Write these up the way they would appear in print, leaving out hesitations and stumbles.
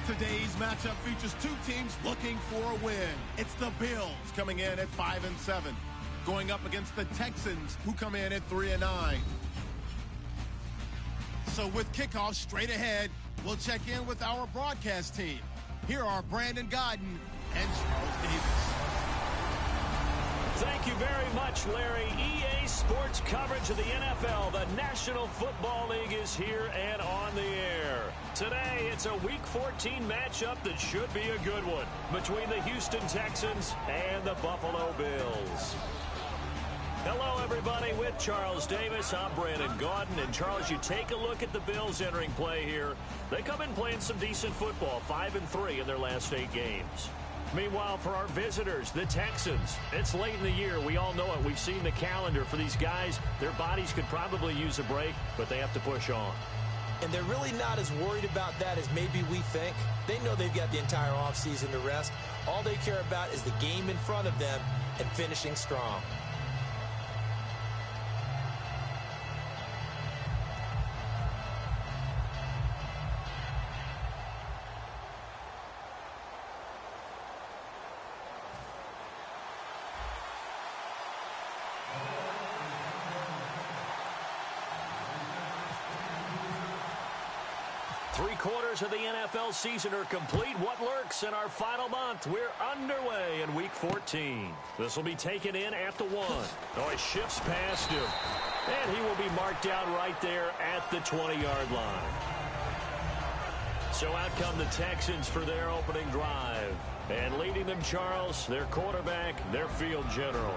Today's matchup features two teams looking for a win. It's the Bills coming in at 5-7, going up against the Texans, who come in at 3-9. So with kickoff straight ahead, we'll check in with our broadcast team. Here are Brandon Godden and Charles Davis. Thank you very much, Larry. EA Sports coverage of the NFL. The National Football League is here and on the air. Today, it's a Week 14 matchup that should be a good one between the Houston Texans and the Buffalo Bills. Hello, everybody. With Charles Davis, I'm Brandon Gaudin. And, Charles, you take a look at the Bills entering play here. They come in playing some decent football, 5-3 in their last 8 games. Meanwhile, for our visitors, the Texans, it's late in the year. We all know it. We've seen the calendar for these guys. Their bodies could probably use a break, but they have to push on. And they're really not as worried about that as maybe we think. They know they've got the entire offseason to rest. All they care about is the game in front of them and finishing strong. Three-quarters of the NFL season are complete. What lurks in our final month? We're underway in Week 14. This will be taken in at the 1. Oh, he shifts past him. And he will be marked down right there at the 20-yard line. So out come the Texans for their opening drive. And leading them, Charles, their quarterback, their field general.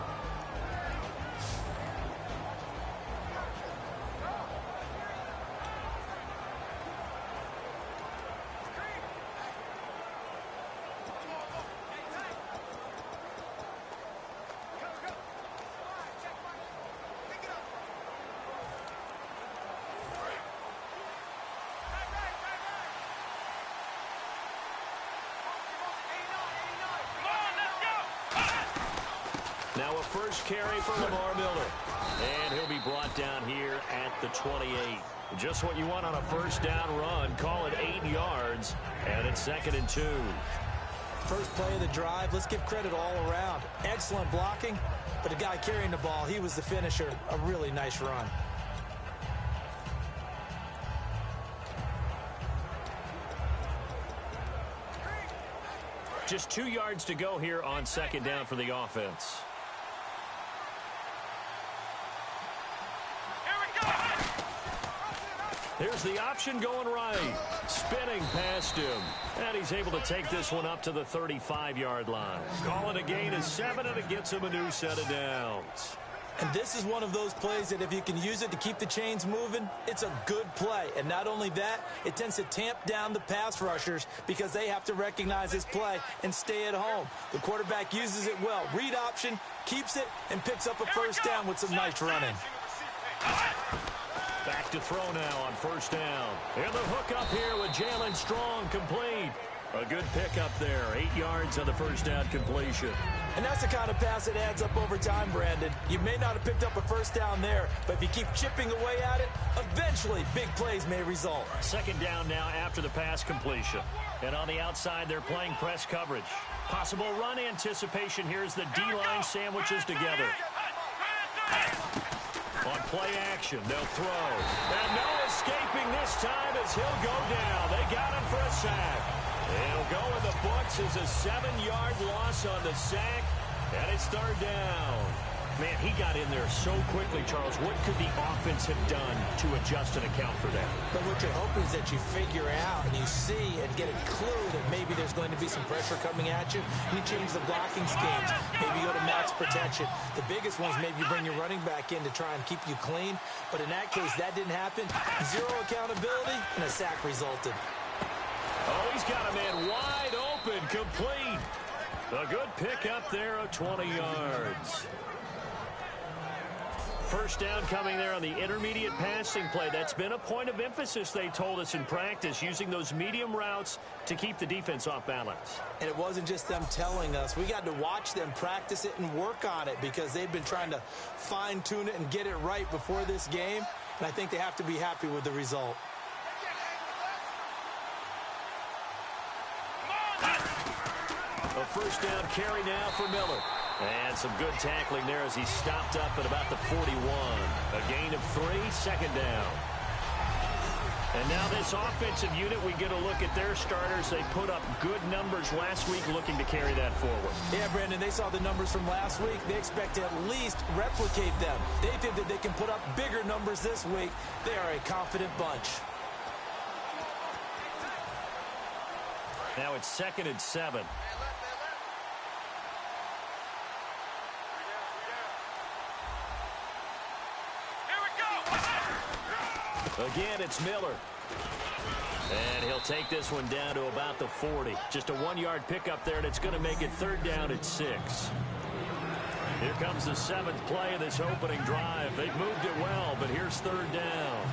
Now a first carry for Lamar Miller. And he'll be brought down here at the 28. Just what you want on a first down run. Call it 8 yards. And it's 2nd and 2. First play of the drive. Let's give credit all around. Excellent blocking. But the guy carrying the ball, he was the finisher. A really nice run. Just 2 yards to go here on 2nd down for the offense. Here's the option going right. Spinning past him. And he's able to take this one up to the 35-yard line. Call it a gain of 7, and it gets him a new set of downs. And this is one of those plays that if you can use it to keep the chains moving, it's a good play. And not only that, it tends to tamp down the pass rushers because they have to recognize this play and stay at home. The quarterback uses it well. Read option, keeps it, and picks up a first down with some nice running. Back to throw now on first down. And the hook up here with Jalen Strong, complete. A good pickup there. 8 yards on the first down completion. And that's the kind of pass that adds up over time, Brandon. You may not have picked up a first down there, but if you keep chipping away at it, eventually big plays may result. 2nd down now after the pass completion. And on the outside, they're playing press coverage. Possible run anticipation here as the D-line sandwiches together. On play action, they'll throw. And no escaping this time as he'll go down. They got him for a sack. It'll go in the books as a 7-yard loss on the sack. And it's 3rd down. Man, he got in there so quickly, Charles. What could the offense have done to adjust and account for that? But what you're hoping is that you figure out and you see and get a clue that maybe there's going to be some pressure coming at you. And you change the blocking schemes. Maybe you go to max protection. The biggest ones, maybe you bring your running back in to try and keep you clean. But in that case, that didn't happen. 0 accountability, and a sack resulted. Oh, he's got a man wide open, complete. A good pickup there of 20 yards. First down coming there on the intermediate passing play. That's been a point of emphasis, they told us in practice, using those medium routes to keep the defense off balance. And it wasn't just them telling us. We got to watch them practice it and work on it because they've been trying to fine-tune it and get it right before this game. And I think they have to be happy with the result. A first down carry now for Miller. And some good tackling there as he stopped up at about the 41. A gain of 3, second down. And now this offensive unit, we get a look at their starters. They put up good numbers last week, looking to carry that forward. Yeah, Brandon, they saw the numbers from last week. They expect to at least replicate them. They think that they can put up bigger numbers this week. They are a confident bunch. Now it's 2nd and 7. Again, it's Miller. And he'll take this one down to about the 40. Just a 1-yard pickup there, and it's going to make it 3rd down at 6. Here comes the 7th play of this opening drive. They've moved it well, but here's 3rd down.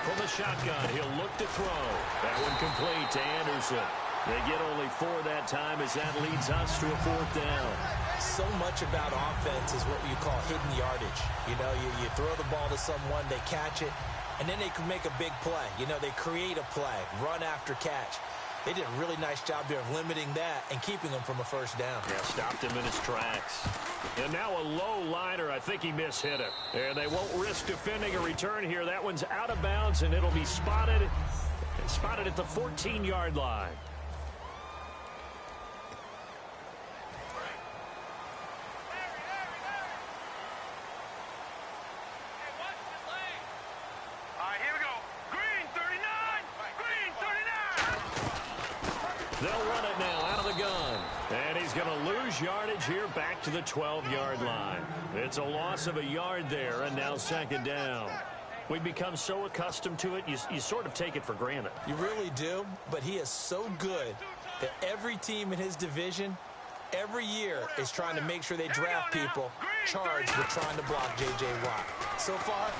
From the shotgun, he'll look to throw. That one complete to Anderson. They get only 4 that time as that leads us to a 4th down. So much about offense is what you call hidden yardage. You know, you throw the ball to someone, they catch it, and then they can make a big play. You know, they create a play, run after catch. They did a really nice job there of limiting that and keeping him from a first down. Yeah, stopped him in his tracks. And now a low liner. I think he mishit it. And they won't risk defending a return here. That one's out of bounds, and it'll be spotted at the 14-yard line. They'll run it now out of the gun. And he's going to lose yardage here back to the 12-yard line. It's a loss of a yard there, and now 2nd down. We've become so accustomed to it, you sort of take it for granted. You really do, but he is so good that every team in his division, every year, is trying to make sure they draft people charged with trying to block J.J. Watt. So far,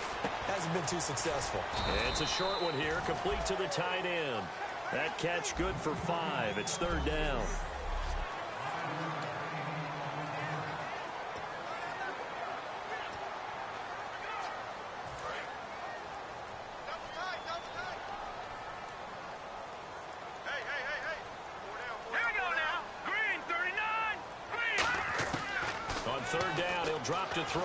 hasn't been too successful. It's a short one here, complete to the tight end. That catch good for 5. It's 3rd down. On 3rd down, he'll drop to throw.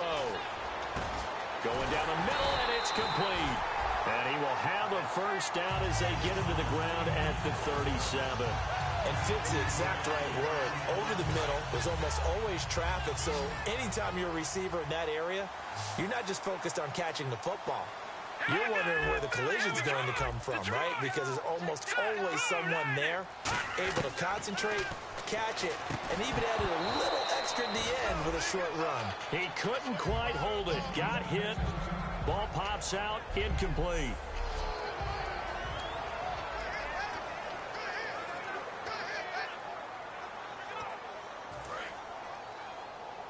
Going down the middle, and it's complete. And he will have a first down as they get him to the ground at the 37. And fits the exact right word. Over the middle, there's almost always traffic, so anytime you're a receiver in that area, you're not just focused on catching the football. You're wondering where the collision's going to come from, right? Because there's almost always someone there able to concentrate, catch it, and even added a little extra at the end with a short run. He couldn't quite hold it. Got hit. Ball pops out, incomplete.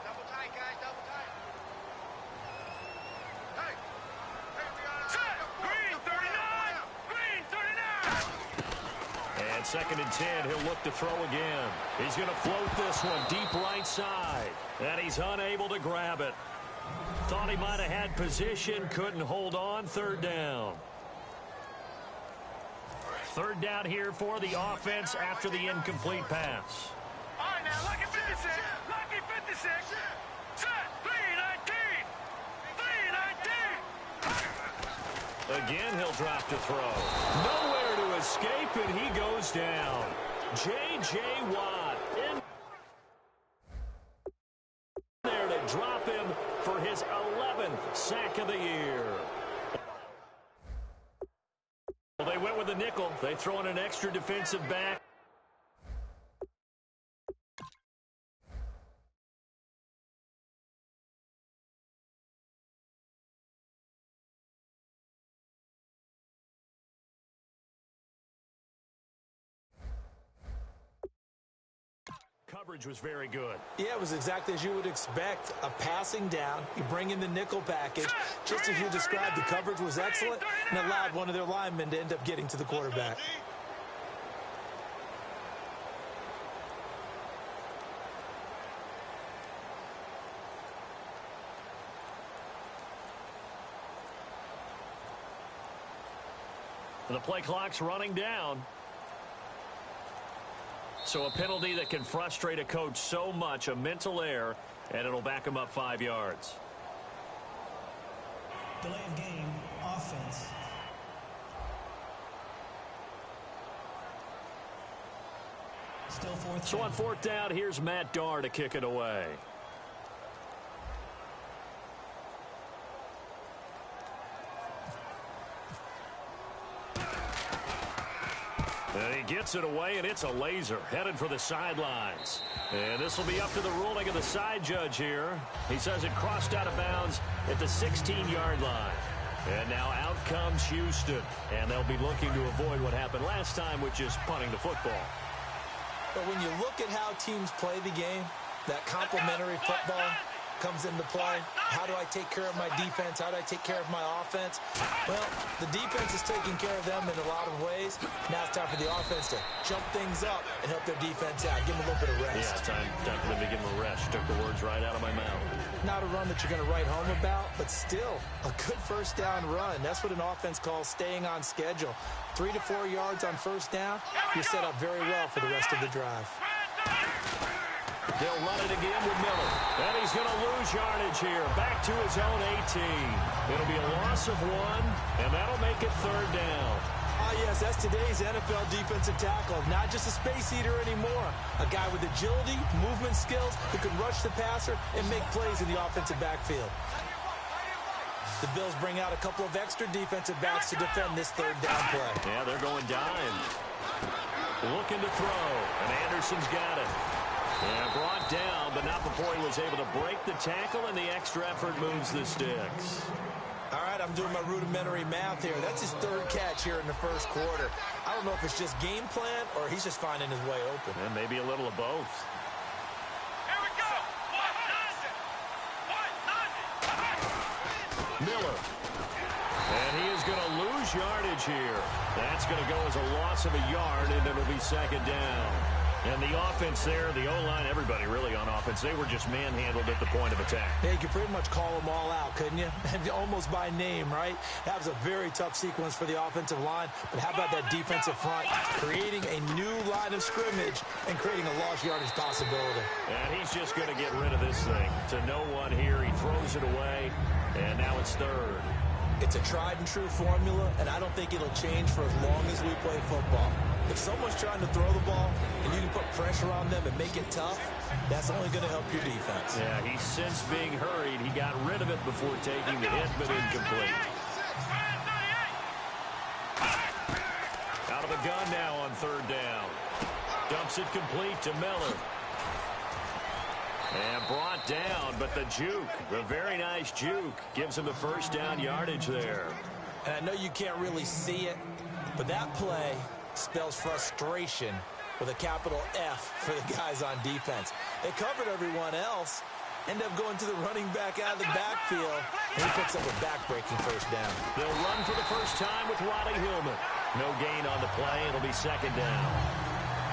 Double tight, guys, double tight. Hey! Green 39! Green 39! And 2nd and 10, he'll look to throw again. He's going to float this one deep right side. And he's unable to grab it. Thought he might have had position, couldn't hold on. 3rd down. 3rd down here for the offense after the incomplete pass. All right, now, lucky 56. Lucky 56. Set. 319. 319. Again, he'll drop to throw. Nowhere to escape, and he goes down. J.J. Watt in there to drop him for his 11th sack of the year. Well, they went with the nickel. They throw in an extra defensive back. Coverage was very good. Yeah, it was exactly as you would expect. A passing down. You bring in the nickel package. Just as you described, the coverage was excellent and allowed one of their linemen to end up getting to the quarterback. The play clock's running down. So a penalty that can frustrate a coach so much, a mental error, and it'll back him up 5 yards. Delay of game, offense. Still fourth. So on 4th down, here's Matt Darr to kick it away. And he gets it away, and it's a laser headed for the sidelines. And this will be up to the ruling of the side judge here. He says it crossed out of bounds at the 16-yard line. And now out comes Houston. And they'll be looking to avoid what happened last time, which is punting the football. But when you look at how teams play the game, that complementary football comes into play. How do I take care of my defense? How do I take care of my offense? Well, the defense is taking care of them in a lot of ways. Now it's time for the offense to jump things up and help their defense out. Give them a little bit of rest. Yeah, time for them to give them a rest. Took the words right out of my mouth. Not a run that you're going to write home about, but still a good first down run. That's what an offense calls staying on schedule. 3 to 4 yards on first down, you're set up very well for the rest of the drive. They'll run it again with Miller. And he's going to lose yardage here. Back to his own 18. It'll be a loss of 1, and that'll make it 3rd down. Yes, that's today's NFL defensive tackle. Not just a space eater anymore. A guy with agility, movement skills, who can rush the passer and make plays in the offensive backfield. The Bills bring out a couple of extra defensive backs to defend this 3rd down play. Yeah, they're going dime. Looking to throw, and Anderson's got it. Yeah, brought down, but not before he was able to break the tackle, and the extra effort moves the sticks. All right, I'm doing my rudimentary math here. That's his 3rd catch here in the first quarter. I don't know if it's just game plan or he's just finding his way open. And maybe a little of both. Here we go. Miller. And he is going to lose yardage here. That's going to go as a loss of a yard, and it'll be 2nd down. And the offense there, the O-line, everybody really on offense, they were just manhandled at the point of attack. Yeah, you could pretty much call them all out, couldn't you? Almost by name, right? That was a very tough sequence for the offensive line. But how about that defensive front creating a new line of scrimmage and creating a lost yardage possibility? And he's just going to get rid of this thing. To no one here, he throws it away, and now it's 3rd. It's a tried-and-true formula, and I don't think it'll change for as long as we play football. If someone's trying to throw the ball and you can put pressure on them and make it tough, that's only going to help your defense. Yeah, he's since being hurried. He got rid of it before taking the hit, but incomplete. Out of the gun now on 3rd down. Dumps it complete to Miller. And brought down, but the juke, the very nice juke, gives him the first down yardage there. And I know you can't really see it, but that play spells frustration with a capital F for the guys on defense. They covered everyone else, end up going to the running back out of the backfield, and he picks up a back-breaking first down. They'll run for the first time with Ronnie Hillman. No gain on the play. It'll be 2nd down.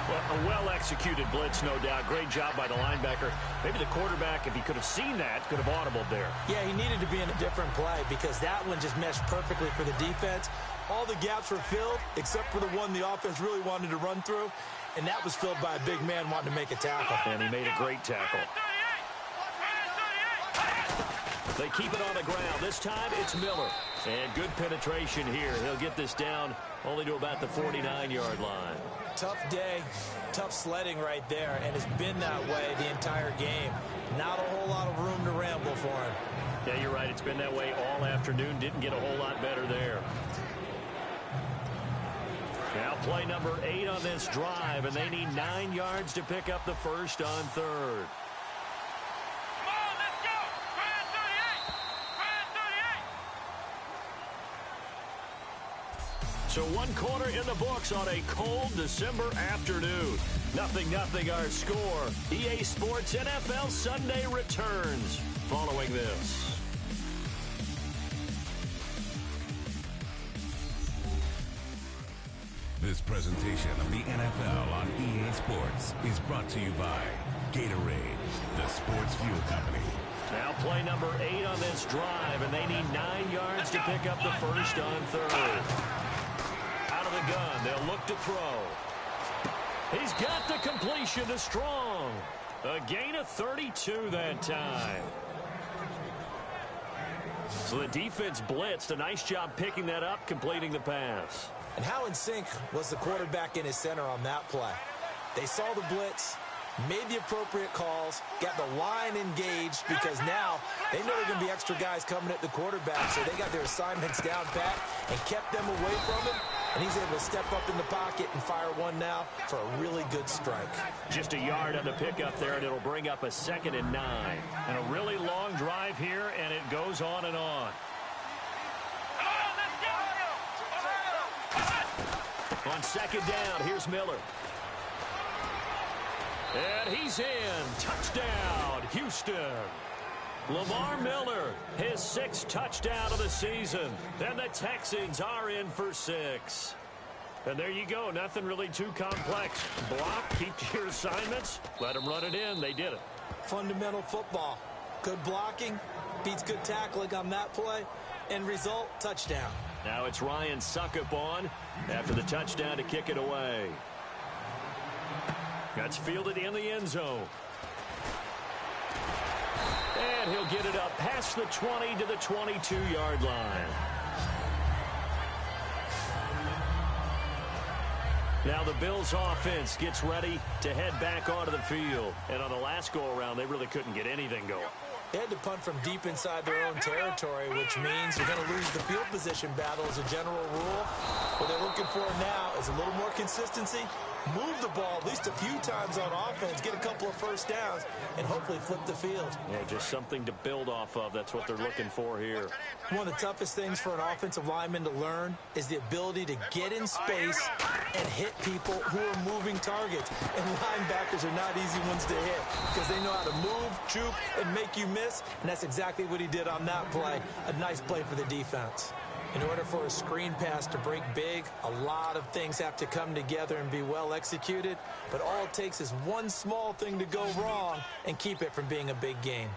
Well, a well-executed blitz, no doubt. Great job by the linebacker. Maybe the quarterback, if he could have seen that, could have audibled there. Yeah, he needed to be in a different play because that one just meshed perfectly for the defense. All the gaps were filled except for the one the offense really wanted to run through, and that was filled by a big man wanting to make a tackle. And he made a great tackle. They keep it on the ground. This time it's Miller. And good penetration here. He'll get this down only to about the 49-yard line. Tough day, tough sledding right there, and it's been that way the entire game. Not a whole lot of room to ramble for him. Yeah, you're right. It's been that way all afternoon. Didn't get a whole lot better there. Now play number 8 on this drive, and they need 9 yards to pick up the first on 3rd. So 1 quarter in the books on a cold December afternoon. 0-0 our score. EA Sports NFL Sunday returns following this. This presentation of the NFL on EA Sports is brought to you by Gatorade, the sports fuel company. Now play number 8 on this drive, and they need 9 yards to pick up the first on 3rd. the gun. They'll look to throw. He's got the completion to Strong. A gain of 32 that time. So the defense blitzed. A nice job picking that up, completing the pass. And how in sync was the quarterback in his center on that play? They saw the blitz, made the appropriate calls, got the line engaged, because now they know there are going to be extra guys coming at the quarterback, so they got their assignments down pat and kept them away from him, and he's able to step up in the pocket and fire one now for a really good strike. Just a yard on the pickup there, and it'll bring up a 2nd and 9. And a really long drive here, and it goes on and on. On 2nd down, here's Miller. And he's in. Touchdown, Houston. Lamar Miller, his 6th touchdown of the season. And the Texans are in for 6. And there you go. Nothing really too complex. Block, keep to your assignments, let them run it in. They did it. Fundamental football. Good blocking, beats good tackling on that play. End result, touchdown. Now it's Ryan Suckup on after the touchdown to kick it away. That's fielded in the end zone. And he'll get it up past the 20 to the 22-yard line. Now the Bills offense gets ready to head back onto the field. And on the last go-around, they really couldn't get anything going. They had to punt from deep inside their own territory, which means they're going to lose the field position battle as a general rule. What they're looking for now is a little more consistency, move the ball at least a few times on offense, get a couple of first downs, and hopefully flip the field. Yeah, just something to build off of. That's what they're looking for here. One of the toughest things for an offensive lineman to learn is the ability to get in space and hit people who are moving targets. And linebackers are not easy ones to hit because they know how to move, juke, and make you miss. And that's exactly what he did on that play. A nice play for the defense. In order for a screen pass to break big, a lot of things have to come together and be well executed. But all it takes is one small thing to go wrong and keep it from being a big game.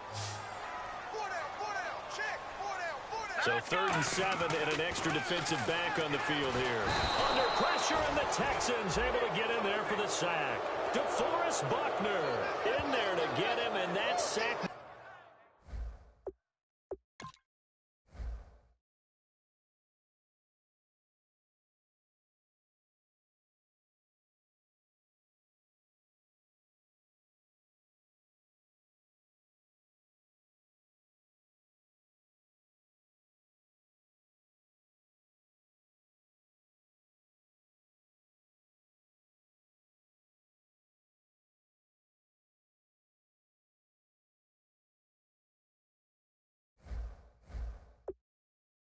So 3rd and 7 and an extra defensive back on the field here. Under pressure, and the Texans able to get in there for the sack. DeForest Buckner in there to get him, and that sack.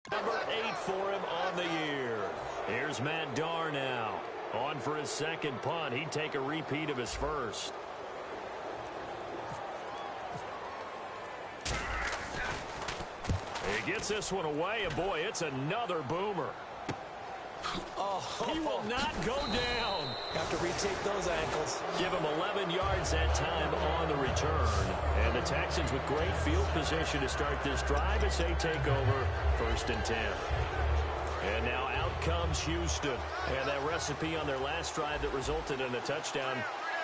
Number 8 for him on the year. Here's Matt Darr now. On for his 2nd punt. He'd take a repeat of his first. He gets this one away, and boy, it's another boomer. He will not go down. Have to retake those ankles. Give him 11 yards that time on the return. And the Texans with great field position to start this drive as they take over 1st and 10. And now out comes Houston. And that recipe on their last drive that resulted in a touchdown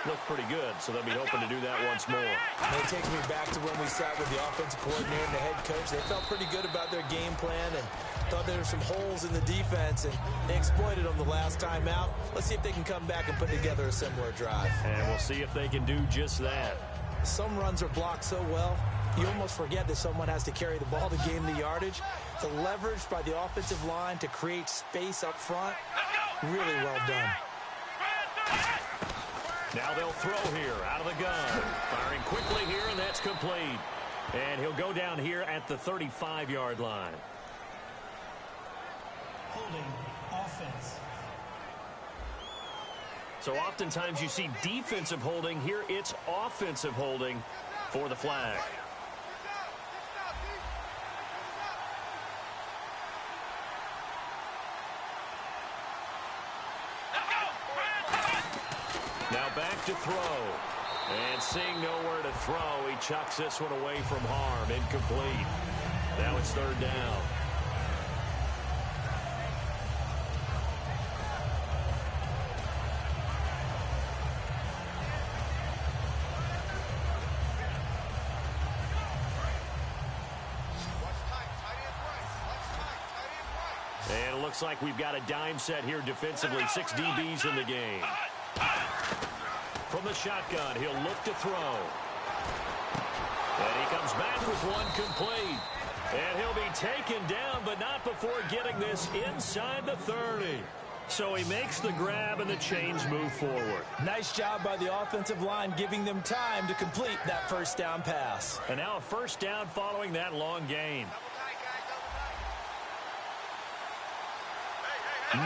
looked pretty good, so they'll be hoping to do that once more. It takes me back to when we sat with the offensive coordinator and the head coach. They felt pretty good about their game plan and thought there were some holes in the defense, and they exploited them the last time out. Let's see if they can come back and put together a similar drive. And we'll see if they can do just that. Some runs are blocked so well, you almost forget that someone has to carry the ball to gain the yardage. The leverage by the offensive line to create space up front, really well done. Now they'll throw here out of the gun. Firing quickly here, and that's complete. And he'll go down here at the 35-yard line. Holding offense. So oftentimes you see defensive holding. Here it's offensive holding for the flag. Now back to throw. And seeing nowhere to throw, he chucks this one away from harm. Incomplete. Now it's 3rd down. looks like we've got a dime set here defensively. 6 DBs in the game. From the shotgun, he'll look to throw. And he comes back with one complete. And he'll be taken down, but not before getting this inside the 30. So he makes the grab, and the chains move forward. Nice job by the offensive line, giving them time to complete that first down pass. And now a first down following that long gain.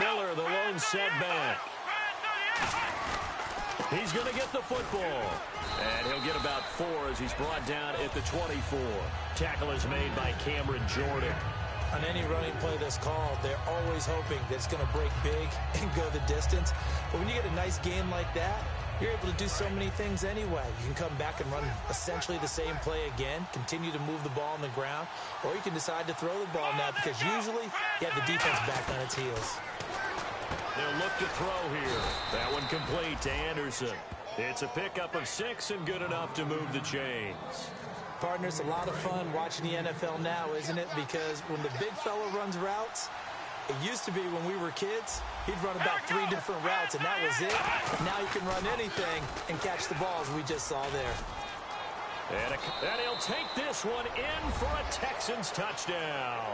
Miller, the lone setback. He's going to get the football. And he'll get about 4 as he's brought down at the 24. Tackle is made by Cameron Jordan. On any running play that's called, they're always hoping that it's going to break big and go the distance. But when you get a nice gain like that, you're able to do so many things anyway. You can come back and run essentially the same play again, continue to move the ball on the ground, or you can decide to throw the ball now because usually you have the defense back on its heels. They'll look to throw here. That one complete to Anderson. It's a pickup of 6 and good enough to move the chains. Partners, a lot of fun watching the NFL now, isn't it? Because when the big fella runs routes, it used to be when we were kids, he'd run about 3 different routes, and that was it. Now he can run anything and catch the balls we just saw there. And he'll take this one in for a Texans touchdown.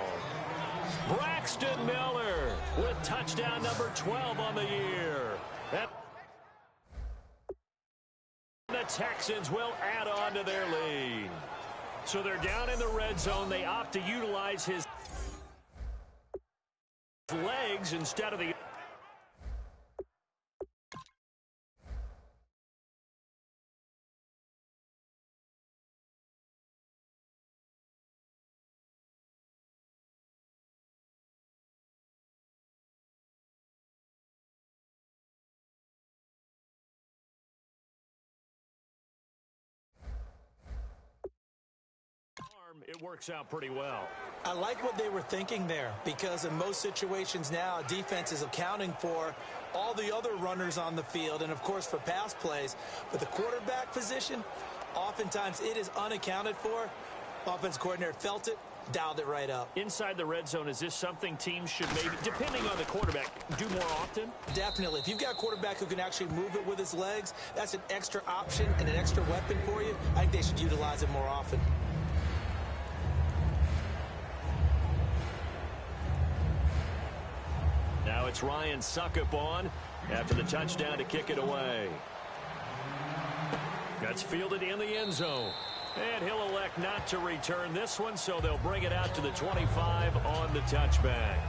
Braxton Miller with touchdown number 12 on the year. The Texans will add on to their lead. So they're down in the red zone. They opt to utilize his legs instead of the... It works out pretty well. I like what they were thinking there because in most situations now, defense is accounting for all the other runners on the field and, of course, for pass plays. But the quarterback position, oftentimes it is unaccounted for. Offense coordinator felt it, dialed it right up. Inside the red zone, is this something teams should maybe, depending on the quarterback, do more often? Definitely. If you've got a quarterback who can actually move it with his legs, that's an extra option and an extra weapon for you. I think they should utilize it more often. Now it's Ryan Suckup on after the touchdown to kick it away. That's fielded in the end zone. And he'll elect not to return this one, so they'll bring it out to the 25 on the touchback.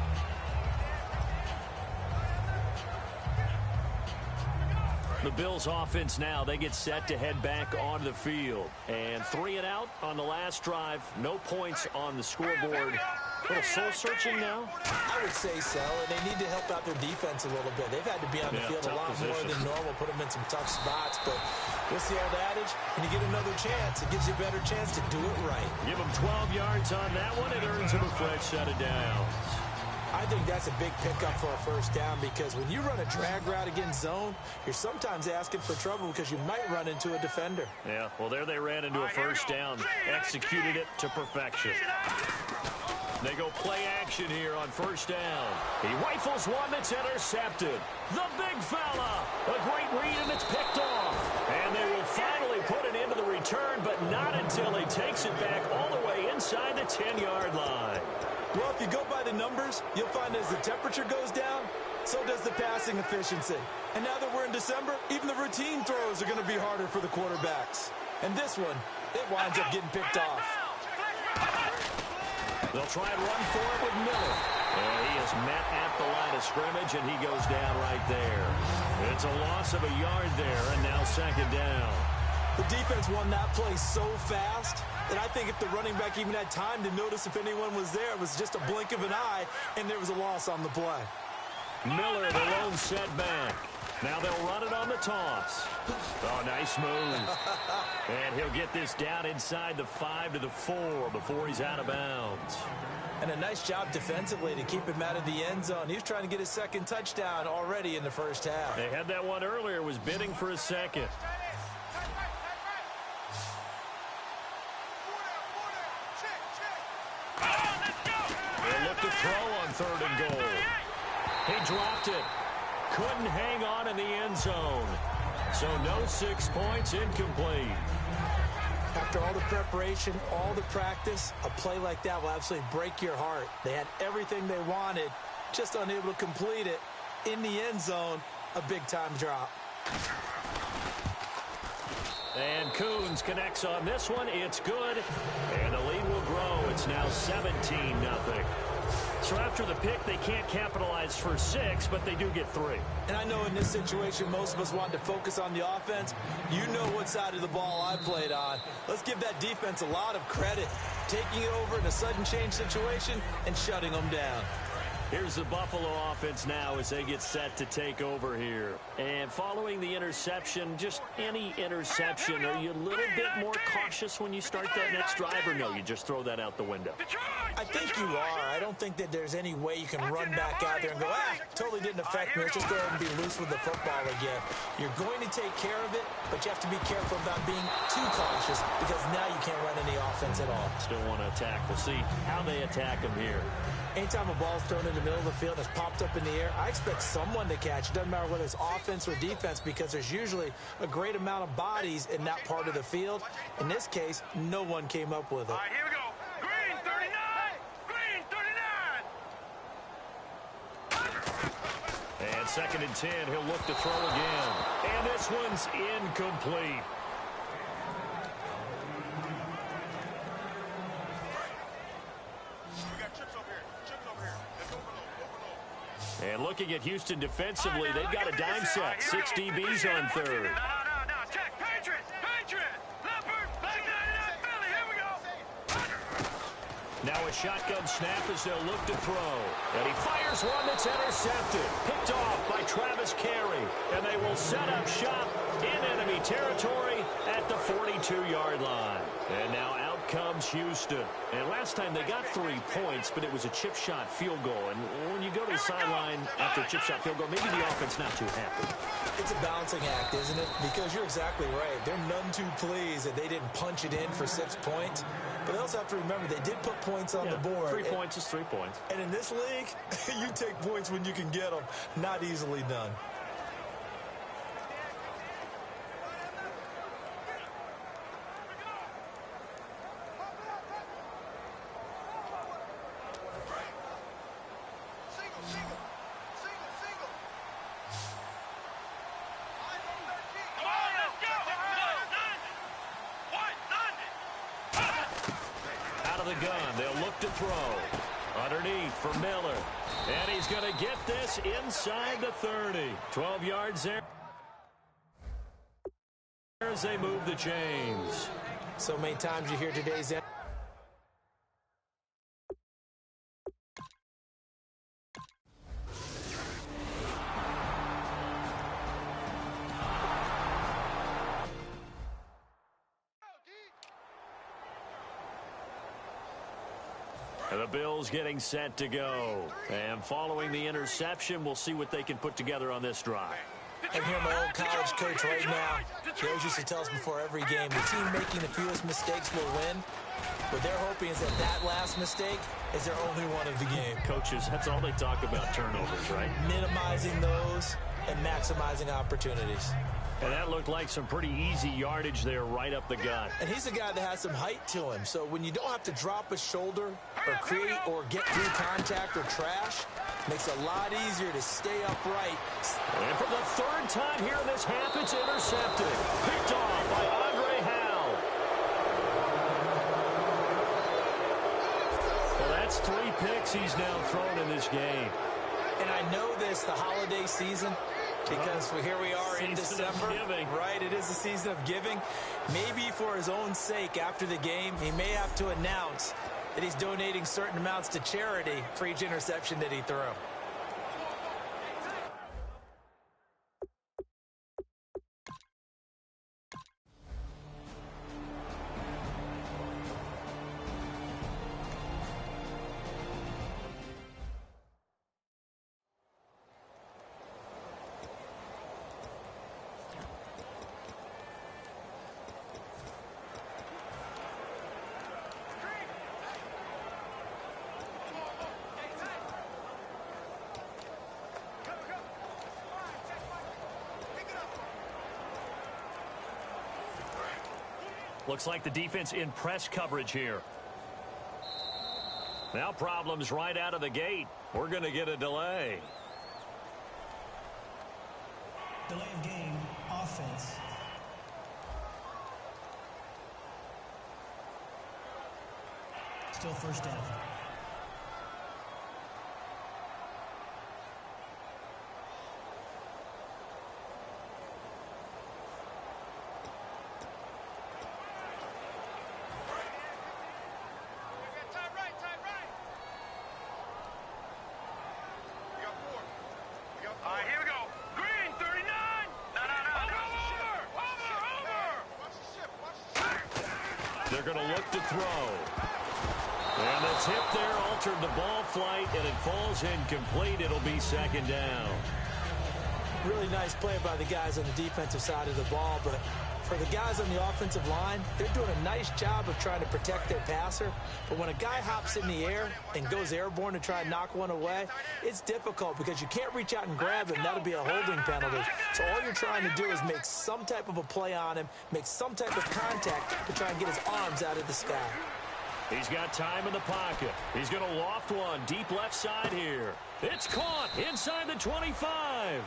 The Bills offense now, they get set to head back onto the field. And 3 and out on the last drive. No points on the scoreboard. A little soul-searching now? I would say so, and they need to help out their defense a little bit. They've had to be on the field a lot more than normal, put them in some tough spots. But what's the old adage? When you get another chance, it gives you a better chance to do it right. Give them 12 yards on that one. It earns them a fresh set of downs. I think that's a big pickup for a first down because when you run a drag route against zone, you're sometimes asking for trouble because you might run into a defender. Yeah, well, there they ran into a first down, executed it to perfection. They go play action here on first down. He rifles one that's intercepted. The big fella. A great read, and it's picked off. And they will finally put it into the return, but not until he takes it back all the way inside the 10-yard line. Well, if you go by the numbers, you'll find as the temperature goes down, so does the passing efficiency. And now that we're in December, even the routine throws are going to be harder for the quarterbacks. And this one, it winds up getting picked off. They'll try and run for it with Miller. And he is met at the line of scrimmage, and he goes down right there. It's a loss of a yard there, and now second down. The defense won that play so fast that I think if the running back even had time to notice if anyone was there, it was just a blink of an eye, and there was a loss on the play. Miller, the lone setback. Now they'll run it on the toss. Oh, nice move. And he'll get this down inside the 5 to the 4 before he's out of bounds. And a nice job defensively to keep him out of the end zone. He was trying to get his second touchdown already in the first half. They had that one earlier, was bidding for a second. They'll look to throw on 3rd and goal. He dropped it. Couldn't hang on in the end zone. So no 6 points, incomplete. After all the preparation, all the practice, a play like that will absolutely break your heart. They had everything they wanted, just unable to complete it. In the end zone, a big-time drop. And Coons connects on this one. It's good. And the lead will grow. It's now 17-0. So after the pick, they can't capitalize for 6, but they do get 3. And I know in this situation, most of us want to focus on the offense. You know what side of the ball I played on. Let's give that defense a lot of credit. Taking it over in a sudden change situation and shutting them down. Here's the Buffalo offense now as they get set to take over here. And following the interception, just any interception, are you a little bit more cautious when you start that next drive, or no, you just throw that out the window? I think you are. I don't think that there's any way you can run back out there and go, totally didn't affect me. Let's just go ahead and be loose with the football again. You're going to take care of it, but you have to be careful about being too cautious because now you can't run any offense at all. Still want to attack. We'll see how they attack them here. Anytime a ball's thrown in the middle of the field and it's popped up in the air, I expect someone to catch. It doesn't matter whether it's offense or defense because there's usually a great amount of bodies in that part of the field. In this case, no one came up with it. All right, here we go. Green 39. Green 39. And 2nd and 10, he'll look to throw again. And this one's incomplete. And looking at Houston defensively, they've got a dime set. 6 DBs on 3rd. No. Check. Patriot. Leopard. Back 99 Philly. Here we go. Now a shotgun snap as they'll look to throw. And he fires one that's intercepted. Picked off by Travis Carey. And they will set up shop in enemy territory at the 42-yard line. And now out comes Houston. And last time they got 3 points, but it was a chip shot field goal. And when you go to the sideline after a chip shot field goal, maybe the offense not too happy. It's a balancing act, isn't it? Because you're exactly right. They're none too pleased that they didn't punch it in for 6 points. But they also have to remember they did put points on the board. 3 points is 3 points. And in this league, you take points when you can get them. Not easily done. Underneath for Miller. And he's going to get this inside the 30. 12 yards there as they move the chains. So many times you hear today's And the Bills getting set to go. And following the interception, we'll see what they can put together on this drive. I hear my old college coach right now. He always used to tell us before every game, the team making the fewest mistakes will win. What they're hoping is that last mistake is their only one of the game. Coaches, that's all they talk about, turnovers, right? Minimizing those and maximizing opportunities. And that looked like some pretty easy yardage there right up the gut. And he's a guy that has some height to him. So when you don't have to drop a shoulder or create or get through contact or trash, makes it a lot easier to stay upright. And for the 3rd time here in this half, it's intercepted. Picked off by Andre Howell. Well, that's 3 picks he's now thrown in this game. And I know this, the holiday season, because here we are in December, right? It is the season of giving. Maybe for his own sake, after the game, he may have to announce that he's donating certain amounts to charity for each interception that he threw. Looks like the defense in press coverage here. Now problems right out of the gate. We're going to get a delay. Delay of game, offense. Still first down. They're going to look to throw. And the tip there altered the ball flight, and it falls incomplete. It'll be second down. Really nice play by the guys on the defensive side of the ball, but for the guys on the offensive line, they're doing a nice job of trying to protect their passer. But when a guy hops in the air and goes airborne to try and knock one away, it's difficult because you can't reach out and grab him. That'll be a holding penalty. So all you're trying to do is make some type of a play on him, make some type of contact to try and get his arms out of the sky. He's got time in the pocket. He's going to loft one deep left side here. It's caught inside the 25.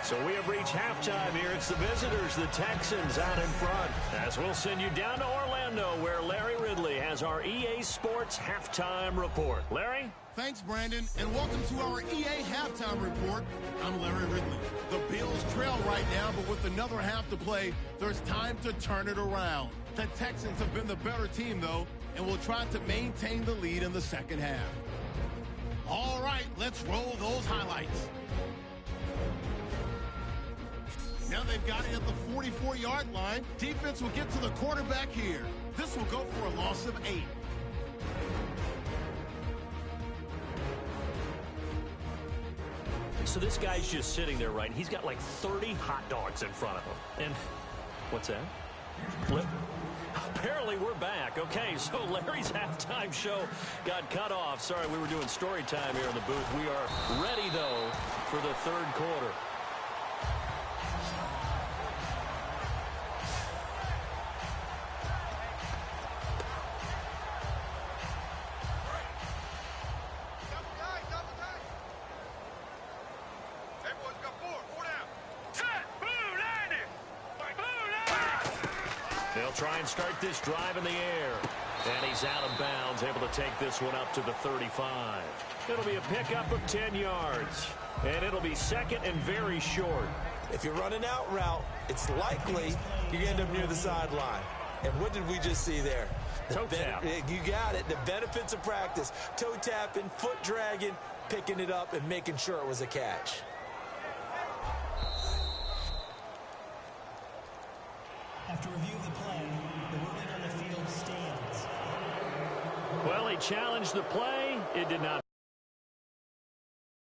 So we have reached halftime here. It's the visitors, the Texans, out in front. As we'll send you down to Orlando, where Larry Ridley has our EA Sports Halftime Report. Larry? Thanks, Brandon, and welcome to our EA Halftime Report. I'm Larry Ridley. The Bills trail right now, but with another half to play, there's time to turn it around. The Texans have been the better team, though, and will try to maintain the lead in the second half. All right, let's roll those highlights. Now they've got it at the 44-yard line. Defense will get to the quarterback here. This will go for a loss of 8. So this guy's just sitting there, right? He's got like 30 hot dogs in front of him. And what's that? Apparently we're back. Okay, so Larry's halftime show got cut off. Sorry, we were doing story time here in the booth. We are ready, though, for the third quarter. They'll try and start this drive in the air. And he's out of bounds, able to take this one up to the 35. It'll be a pickup of 10 yards. And it'll be second and very short. If you're running out route, it's likely you end up near the sideline. And what did we just see there? Toe tap. You got it. The benefits of practice. Toe tapping, foot dragging, picking it up, and making sure it was a catch. After review of the play, the ruling on the field stands. Well, he challenged the play. It did not.